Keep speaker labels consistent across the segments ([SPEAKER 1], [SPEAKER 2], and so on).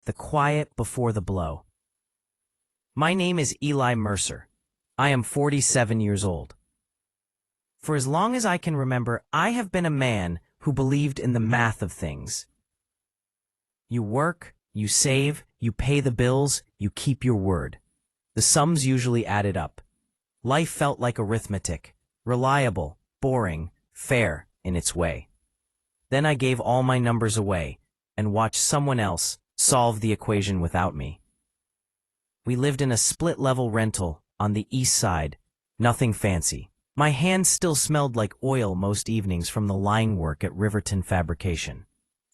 [SPEAKER 1] The quiet before the blow. My name is Eli Mercer. I am 47 years old. For as long as I can remember, I have been a man who believed in the math of things. You work, you save, you pay the bills, you keep your word. The sums usually added up. Life felt like arithmetic, reliable, boring, fair in its way. Then I gave all my numbers away and watched someone else solve the equation without me. We lived in a split-level rental on the east side, nothing fancy. My hands still smelled like oil most evenings from the line work at Riverton Fabrication.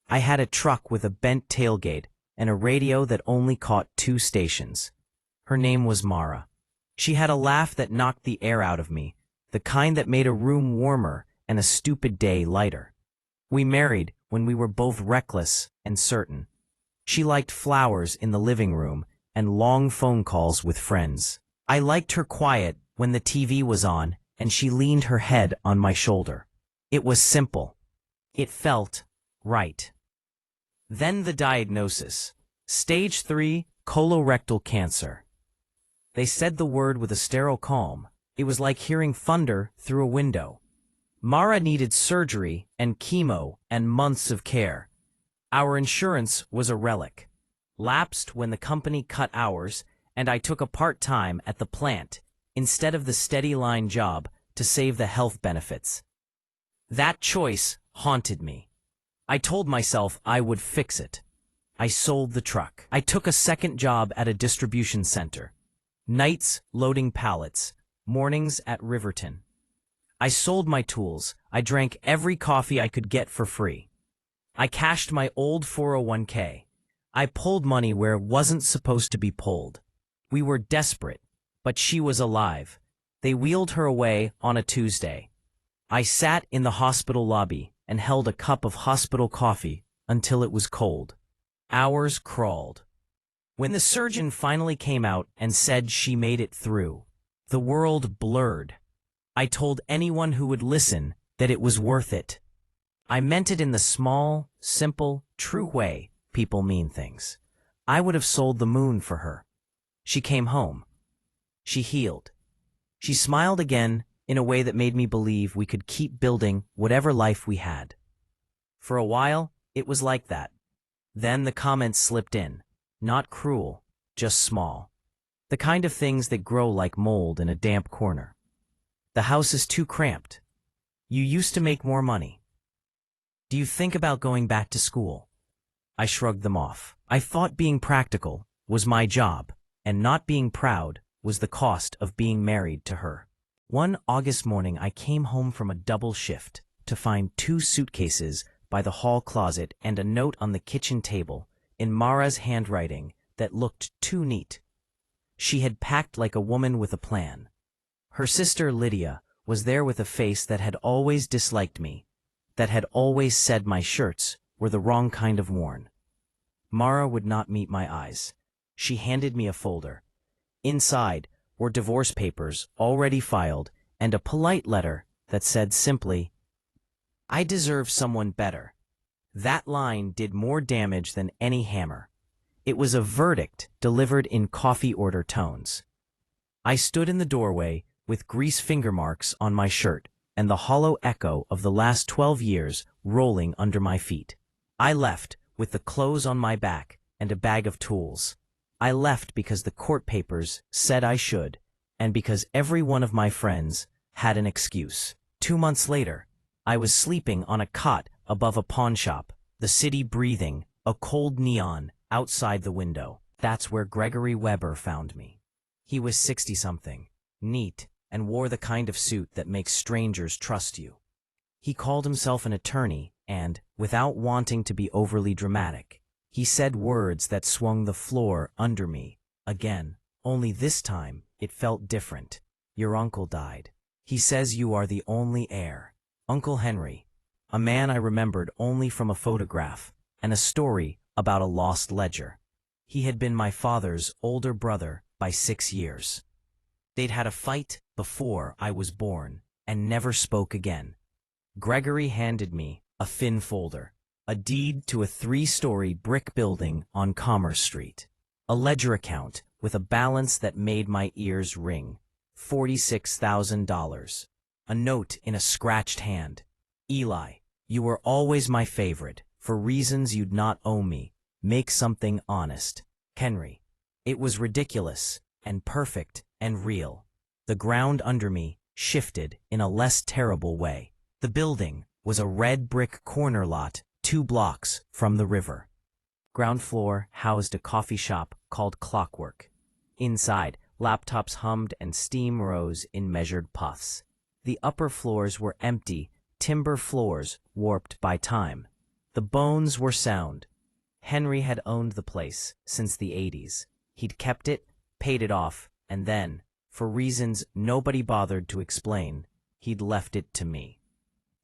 [SPEAKER 1] I had a truck with a bent tailgate and a radio that only caught 2 stations. Her name was Mara. She had a laugh that knocked the air out of me, the kind that made a room warmer and a stupid day lighter. We married when we were both reckless and certain. She liked flowers in the living room and long phone calls with friends. I liked her quiet when the TV was on and she leaned her head on my shoulder. It was simple. It felt right. Then the diagnosis. Stage 3 colorectal cancer. They said the word with a sterile calm. It was like hearing thunder through a window. Mara needed surgery and chemo and months of care. Our insurance was a relic. Lapsed when the company cut hours, and I took a part-time at the plant instead of the steady line job to save the health benefits. That choice haunted me. I told myself I would fix it. I sold the truck. I took a second job at a distribution center. Nights loading pallets, mornings at Riverton. I sold my tools. I drank every coffee I could get for free. I cashed my old 401k. I pulled money where it wasn't supposed to be pulled. We were desperate, but she was alive. They wheeled her away on a Tuesday. I sat in the hospital lobby and held a cup of hospital coffee until it was cold. Hours crawled. When the surgeon finally came out and said she made it through, the world blurred. I told anyone who would listen that it was worth it. I meant it in the small, simple, true way people mean things. I would have sold the moon for her. She came home. She healed. She smiled again in a way that made me believe we could keep building whatever life we had. For a while, it was like that. Then the comments slipped in. Not cruel, just small. The kind of things that grow like mold in a damp corner. The house is too cramped. You used to make more money. Do you think about going back to school? I shrugged them off. I thought being practical was my job, and not being proud was the cost of being married to her. One August morning, I came home from a double shift to find 2 suitcases by the hall closet and a note on the kitchen table in Mara's handwriting that looked too neat. She had packed like a woman with a plan. Her sister Lydia was there with a face that had always disliked me, that had always said my shirts were the wrong kind of worn. Mara would not meet my eyes. She handed me a folder. Inside were divorce papers already filed and a polite letter that said simply, "I deserve someone better." That line did more damage than any hammer. It was a verdict delivered in coffee order tones. I stood in the doorway with grease finger marks on my shirt and the hollow echo of the last 12 years rolling under my feet. I left with the clothes on my back and a bag of tools. I left because the court papers said I should, and because every one of my friends had an excuse. 2 months later, I was sleeping on a cot above a pawn shop, the city breathing, a cold neon outside the window. That's where Gregory Weber found me. He was 60-something, neat, and wore the kind of suit that makes strangers trust you. He called himself an attorney and, without wanting to be overly dramatic, he said words that swung the floor under me. Again, only this time it felt different. "Your uncle died. He says you are the only heir." Uncle Henry, a man I remembered only from a photograph and a story about a lost ledger. He had been my father's older brother by 6 years. They'd had a fight before I was born and never spoke again. Gregory handed me a thin folder. A deed to a 3-story brick building on Commerce Street. A ledger account with a balance that made my ears ring. $46,000. A note in a scratched hand. Eli, you were always my favorite. For reasons you'd not owe me. Make something honest. Henry. It was ridiculous, and perfect, and real. The ground under me shifted in a less terrible way. The building was a red brick corner lot 2 blocks from the river. Ground floor housed a coffee shop called Clockwork. Inside, laptops hummed and steam rose in measured puffs. The upper floors were empty, timber floors warped by time. The bones were sound. Henry had owned the place since the 80s. He'd kept it, paid it off, and then, for reasons nobody bothered to explain, he'd left it to me.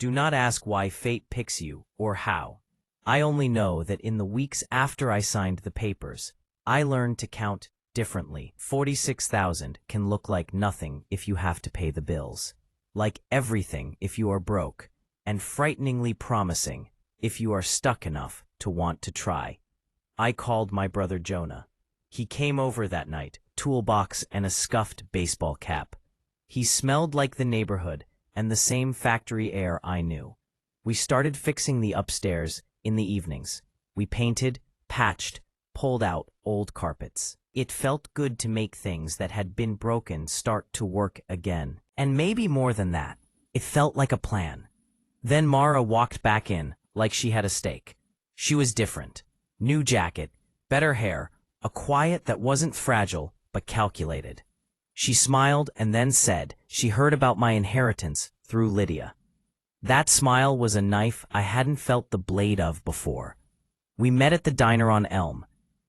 [SPEAKER 1] Do not ask why fate picks you, or how. I only know that in the weeks after I signed the papers, I learned to count differently. 46,000 can look like nothing if you have to pay the bills. Like everything if you are broke, and frighteningly promising if you are stuck enough to want to try. I called my brother Jonah. He came over that night, toolbox and a scuffed baseball cap. He smelled like the neighborhood and the same factory air I knew. We started fixing the upstairs in the evenings. We painted, patched, pulled out old carpets. It felt good to make things that had been broken start to work again. And maybe more than that, it felt like a plan. Then Mara walked back in, like she had a stake. She was different. New jacket, better hair, a quiet that wasn't fragile, but calculated. She smiled and then said she heard about my inheritance through Lydia. That smile was a knife I hadn't felt the blade of before. We met at the diner on Elm.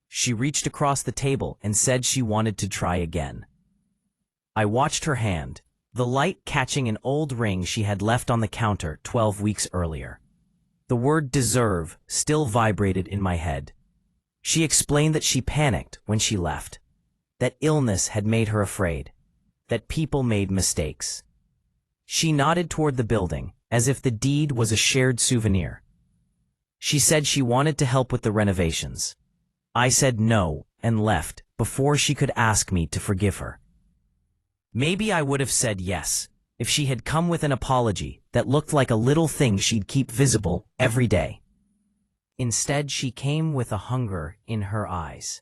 [SPEAKER 1] She reached across the table and said she wanted to try again. I watched her hand, the light catching an old ring she had left on the counter 12 weeks earlier. The word deserve still vibrated in my head. She explained that she panicked when she left, that illness had made her afraid, that people made mistakes. She nodded toward the building, as if the deed was a shared souvenir. She said she wanted to help with the renovations. I said no and left before she could ask me to forgive her. Maybe I would have said yes if she had come with an apology that looked like a little thing she'd keep visible every day. Instead, she came with a hunger in her eyes.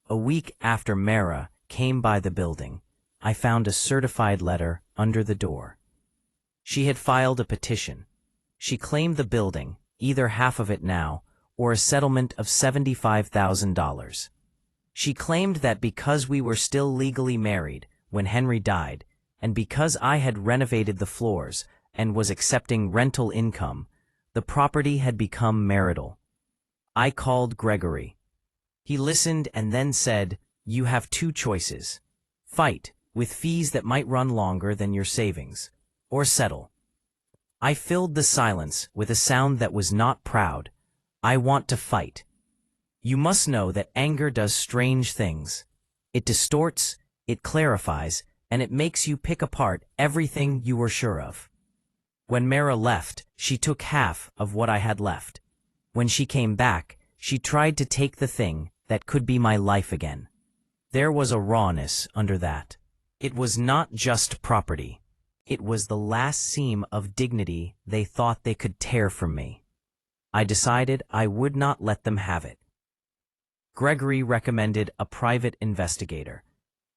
[SPEAKER 1] A week after Mara came by the building, I found a certified letter under the door. She had filed a petition. She claimed the building, either half of it now, or a settlement of $75,000. She claimed that because we were still legally married when Henry died, and because I had renovated the floors and was accepting rental income, the property had become marital. I called Gregory. He listened and then said, "You have 2 choices. Fight, with fees that might run longer than your savings, or settle." I filled the silence with a sound that was not proud. I want to fight. You must know that anger does strange things. It distorts, it clarifies, and it makes you pick apart everything you were sure of. When Mara left, she took half of what I had left. When she came back, she tried to take the thing that could be my life again. There was a rawness under that. It was not just property. It was the last seam of dignity they thought they could tear from me. I decided I would not let them have it. Gregory recommended a private investigator.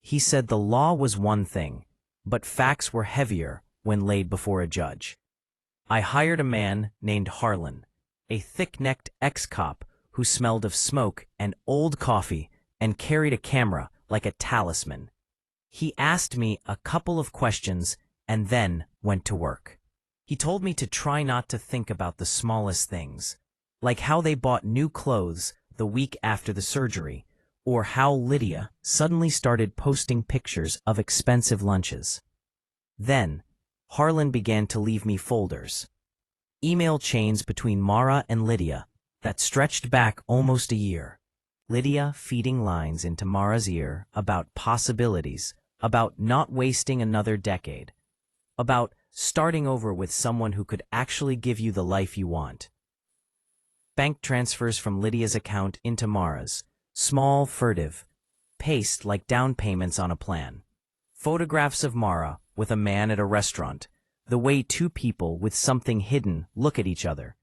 [SPEAKER 1] He said the law was one thing, but facts were heavier when laid before a judge. I hired a man named Harlan, a thick-necked ex-cop who smelled of smoke and old coffee and carried a camera like a talisman. He asked me a couple of questions and then went to work. He told me to try not to think about the smallest things, like how they bought new clothes the week after the surgery, or how Lydia suddenly started posting pictures of expensive lunches. Then, Harlan began to leave me folders, email chains between Mara and Lydia that stretched back almost a year. Lydia feeding lines into Mara's ear about possibilities, about not wasting another decade, about starting over with someone who could actually give you the life you want. Bank transfers from Lydia's account into Mara's. Small, furtive. Paced like down payments on a plan. Photographs of Mara with a man at a restaurant. The way two people with something hidden look at each other.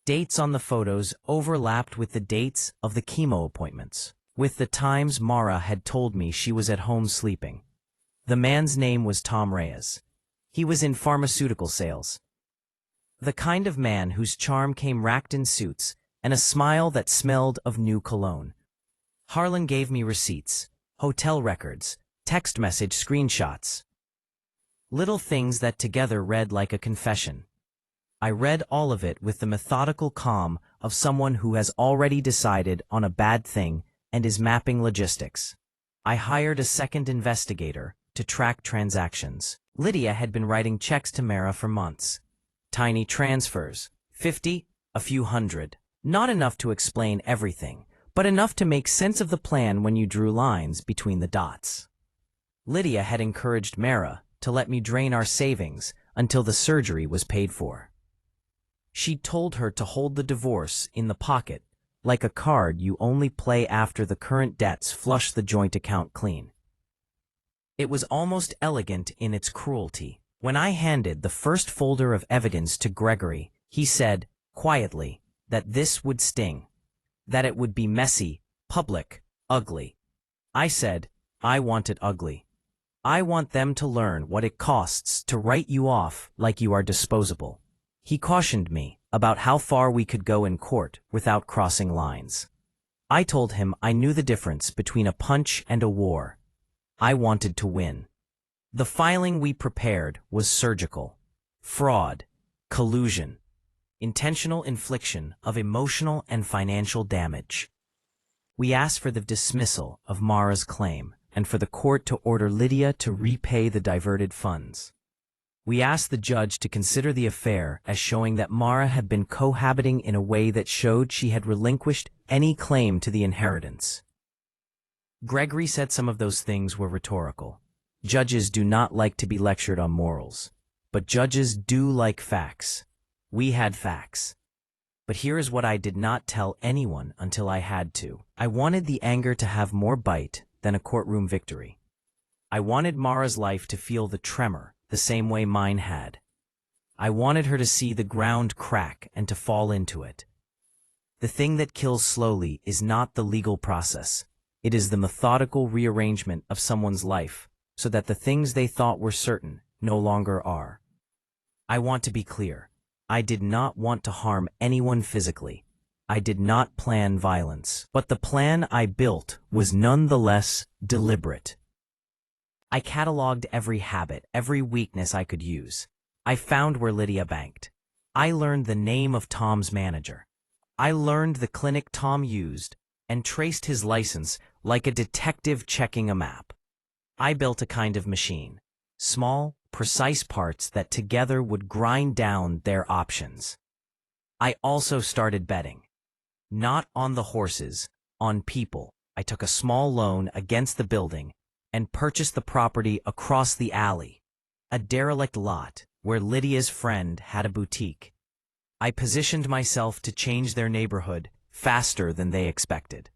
[SPEAKER 1] Dates on the photos overlapped with the dates of the chemo appointments, with the times Mara had told me she was at home sleeping. The man's name was Tom Reyes. He was in pharmaceutical sales. The kind of man whose charm came wrapped in suits and a smile that smelled of new cologne. Harlan gave me receipts, hotel records, text message screenshots. Little things that together read like a confession. I read all of it with the methodical calm of someone who has already decided on a bad thing and is mapping logistics. I hired a second investigator to track transactions. Lydia had been writing checks to Mara for months. Tiny transfers, 50, a few hundred. Not enough to explain everything, but enough to make sense of the plan when you drew lines between the dots. Lydia had encouraged Mara to let me drain our savings until the surgery was paid for. She'd told her to hold the divorce in the pocket, like a card you only play after the current debts flush the joint account clean. It was almost elegant in its cruelty. When I handed the first folder of evidence to Gregory, he said, quietly, that this would sting. That it would be messy, public, ugly. I said, I want it ugly. I want them to learn what it costs to write you off like you are disposable. He cautioned me about how far we could go in court without crossing lines. I told him I knew the difference between a punch and a war. I wanted to win. The filing we prepared was surgical. Fraud, collusion, intentional infliction of emotional and financial damage. We asked for the dismissal of Mara's claim and for the court to order Lydia to repay the diverted funds. We asked the judge to consider the affair as showing that Mara had been cohabiting in a way that showed she had relinquished any claim to the inheritance. Gregory said some of those things were rhetorical. Judges do not like to be lectured on morals, but judges do like facts. We had facts. But here is what I did not tell anyone until I had to. I wanted the anger to have more bite than a courtroom victory. I wanted Mara's life to feel the tremor the same way mine had. I wanted her to see the ground crack and to fall into it. The thing that kills slowly is not the legal process. It is the methodical rearrangement of someone's life so that the things they thought were certain no longer are. I want to be clear. I did not want to harm anyone physically. I did not plan violence, but the plan I built was nonetheless deliberate. I cataloged every habit, every weakness I could use. I found where Lydia banked. I learned the name of Tom's manager. I learned the clinic Tom used and traced his license like a detective checking a map. I built a kind of machine, small, precise parts that together would grind down their options. I also started betting. Not on the horses, on people. I took a small loan against the building and purchased the property across the alley, a derelict lot where Lydia's friend had a boutique. I positioned myself to change their neighborhood faster than they expected.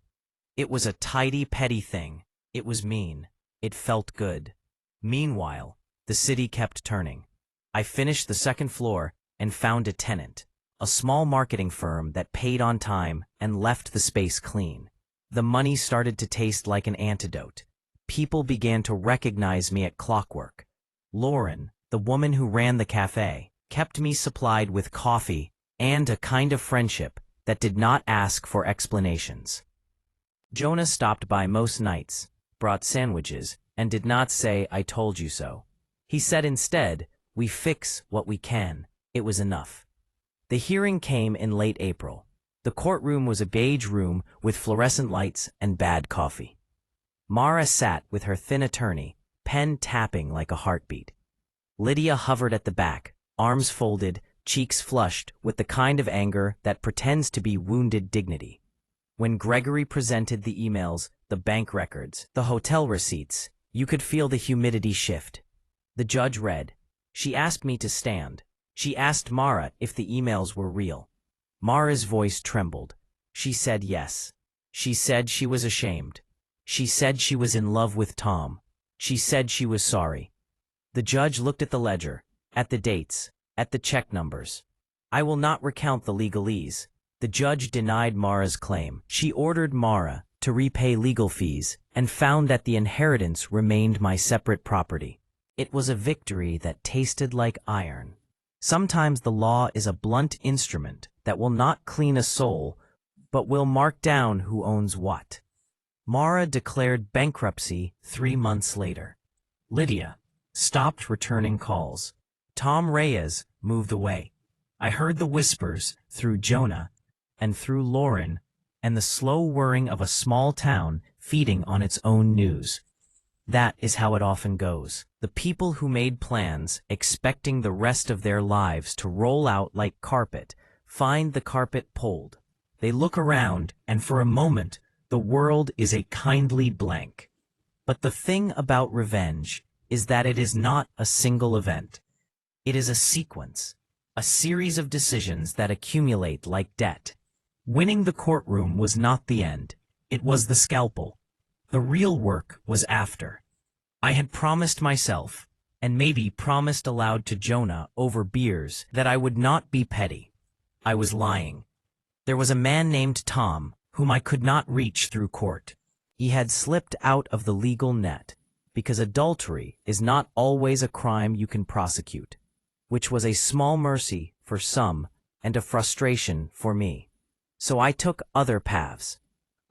[SPEAKER 1] It was a tidy, petty thing. It was mean. It felt good. Meanwhile, the city kept turning. I finished the second floor and found a tenant, a small marketing firm that paid on time and left the space clean. The money started to taste like an antidote. People began to recognize me at clockwork. Lauren, the woman who ran the cafe, kept me supplied with coffee and a kind of friendship that did not ask for explanations. Jonah stopped by most nights, brought sandwiches, and did not say, "I told you so." He said instead, "We fix what we can." It was enough. The hearing came in late April. The courtroom was a beige room with fluorescent lights and bad coffee. Mara sat with her thin attorney, pen tapping like a heartbeat. Lydia hovered at the back, arms folded, cheeks flushed with the kind of anger that pretends to be wounded dignity. When Gregory presented the emails, the bank records, the hotel receipts, you could feel the humidity shift. The judge read. She asked me to stand. She asked Mara if the emails were real. Mara's voice trembled. She said yes. She said she was ashamed. She said she was in love with Tom. She said she was sorry. The judge looked at the ledger, at the dates, at the check numbers. I will not recount the legalese. The judge denied Mara's claim. She ordered Mara to repay legal fees and found that the inheritance remained my separate property. It was a victory that tasted like iron. Sometimes the law is a blunt instrument that will not clean a soul, but will mark down who owns what. Mara declared bankruptcy 3 months later. Lydia stopped returning calls. Tom Reyes moved away. I heard the whispers through Jonah and through Lauren and the slow whirring of a small town feeding on its own news. That is how it often goes. The people who made plans expecting the rest of their lives to roll out like carpet find the carpet pulled. They look around, and for a moment, the world is a kindly blank. But the thing about revenge is that it is not a single event. It is a sequence, a series of decisions that accumulate like debt. Winning the courtroom was not the end. It was the scalpel. The real work was after. I had promised myself, and maybe promised aloud to Jonah over beers, that I would not be petty. I was lying. There was a man named Tom whom I could not reach through court. He had slipped out of the legal net, because adultery is not always a crime you can prosecute, which was a small mercy for some and a frustration for me. So I took other paths.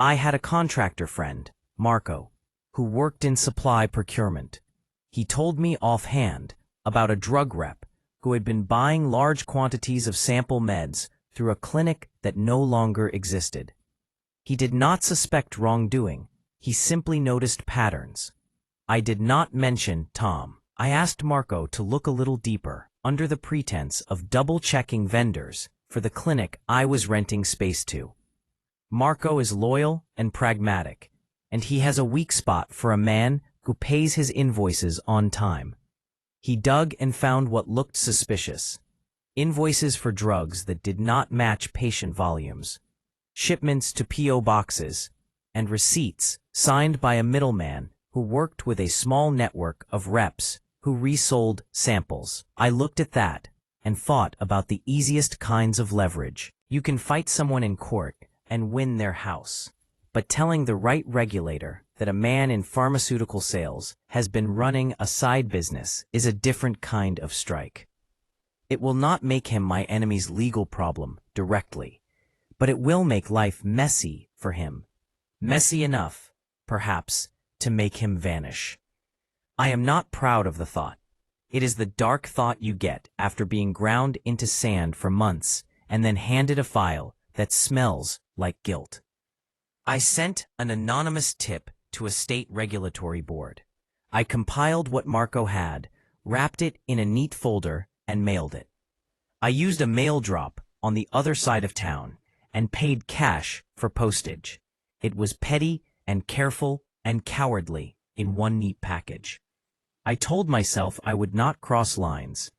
[SPEAKER 1] I had a contractor friend, Marco, who worked in supply procurement. He told me offhand about a drug rep who had been buying large quantities of sample meds through a clinic that no longer existed. He did not suspect wrongdoing. He simply noticed patterns. I did not mention Tom. I asked Marco to look a little deeper, under the pretense of double-checking vendors for the clinic I was renting space to. Marco is loyal and pragmatic, and he has a weak spot for a man who pays his invoices on time. He dug and found what looked suspicious. Invoices for drugs that did not match patient volumes, shipments to P.O. boxes, and receipts signed by a middleman who worked with a small network of reps who resold samples. I looked at that and thought about the easiest kinds of leverage. You can fight someone in court and win their house, but telling the right regulator that a man in pharmaceutical sales has been running a side business is a different kind of strike. It will not make him my enemy's legal problem directly, but it will make life messy for him. Messy enough, perhaps, to make him vanish. I am not proud of the thought. It is the dark thought you get after being ground into sand for months and then handed a file that smells like guilt. I sent an anonymous tip to a state regulatory board. I compiled what Marco had, wrapped it in a neat folder, and mailed it. I used a mail drop on the other side of town and paid cash for postage. It was petty and careful and cowardly in one neat package. I told myself I would not cross lines.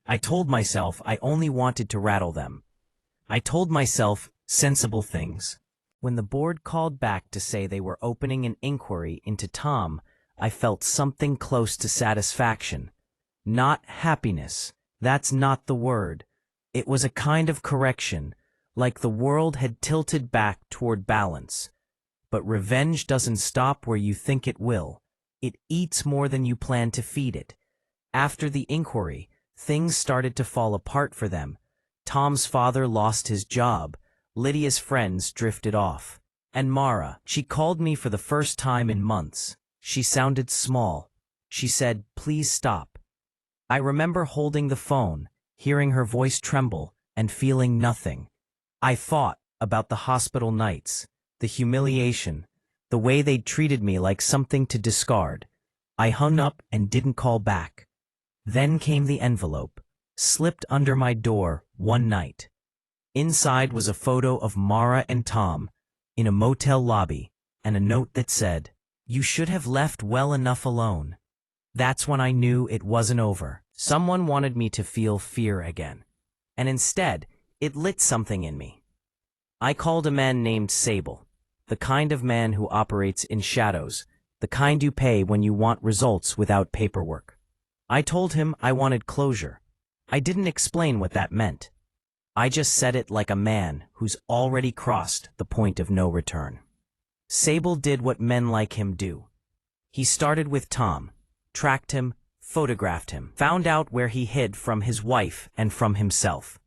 [SPEAKER 1] I told myself I only wanted to rattle them. I told myself sensible things. When the board called back to say they were opening an inquiry into Tom, I felt something close to satisfaction. Not happiness. That's not the word. It was a kind of correction, like the world had tilted back toward balance. But revenge doesn't stop where you think it will. It eats more than you plan to feed it. After the inquiry, things started to fall apart for them. Tom's father lost his job. Lydia's friends drifted off. And Mara, she called me for the first time in months. She sounded small. She said, "Please stop." I remember holding the phone, hearing her voice tremble, and feeling nothing. I thought about the hospital nights, the humiliation, the way they'd treated me like something to discard. I hung up and didn't call back. Then came the envelope, slipped under my door one night. Inside was a photo of Mara and Tom in a motel lobby and a note that said, "You should have left well enough alone." That's when I knew it wasn't over. Someone wanted me to feel fear again. And instead, it lit something in me. I called a man named Sable, the kind of man who operates in shadows, the kind you pay when you want results without paperwork. I told him I wanted closure. I didn't explain what that meant. I just said it like a man who's already crossed the point of no return. Sable did what men like him do. He started with Tom, tracked him, photographed him, found out where he hid from his wife and from himself.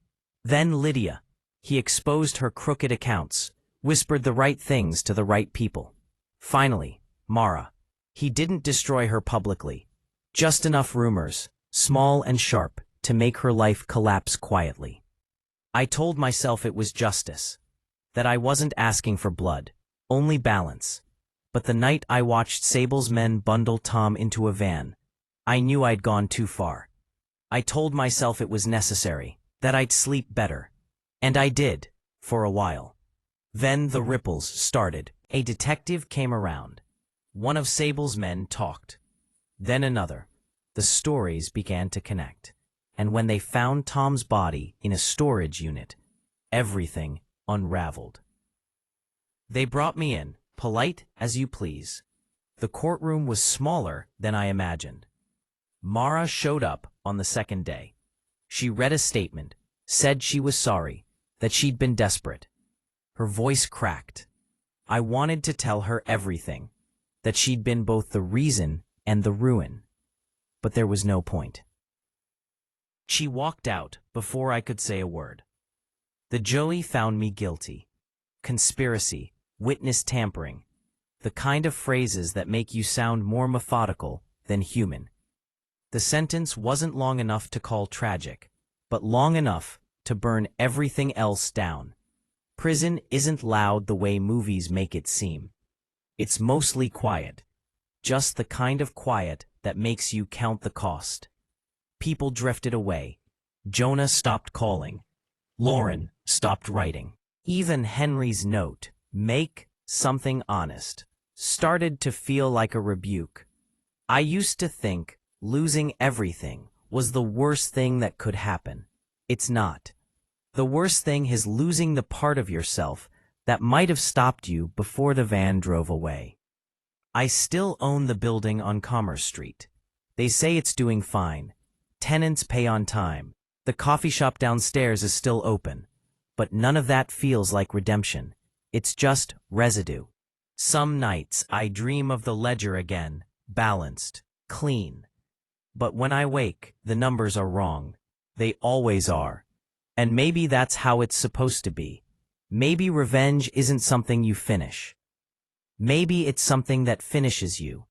[SPEAKER 1] Then Lydia. He exposed her crooked accounts, whispered the right things to the right people. Finally, Mara. He didn't destroy her publicly. Just enough rumors, small and sharp, to make her life collapse quietly. I told myself it was justice, that I wasn't asking for blood, only balance. But the night I watched Sable's men bundle Tom into a van, I knew I'd gone too far. I told myself it was necessary, that I'd sleep better. And I did, for a while. Then the ripples started. A detective came around. One of Sable's men talked. Then another. The stories began to connect. And when they found Tom's body in a storage unit, everything unraveled. They brought me in, polite as you please. The courtroom was smaller than I imagined. Mara showed up on the second day. She read a statement, said she was sorry, that she'd been desperate. Her voice cracked. I wanted to tell her everything, that she'd been both the reason and the ruin. But there was no point. She walked out before I could say a word. The jury found me guilty. Conspiracy, witness tampering, the kind of phrases that make you sound more methodical than human. The sentence wasn't long enough to call tragic, but long enough to burn everything else down. Prison isn't loud the way movies make it seem. It's mostly quiet, just the kind of quiet that makes you count the cost. People drifted away. Jonah stopped calling. Lauren stopped writing. Even Henry's note, "Make something honest," started to feel like a rebuke. I used to think losing everything was the worst thing that could happen. It's not. The worst thing is losing the part of yourself that might have stopped you before the van drove away. I still own the building on Commerce Street. They say it's doing fine. Tenants pay on time. The coffee shop downstairs is still open. But none of that feels like redemption. It's just residue. Some nights I dream of the ledger again, balanced, clean. But when I wake, the numbers are wrong. They always are. And maybe that's how it's supposed to be. Maybe revenge isn't something you finish. Maybe it's something that finishes you.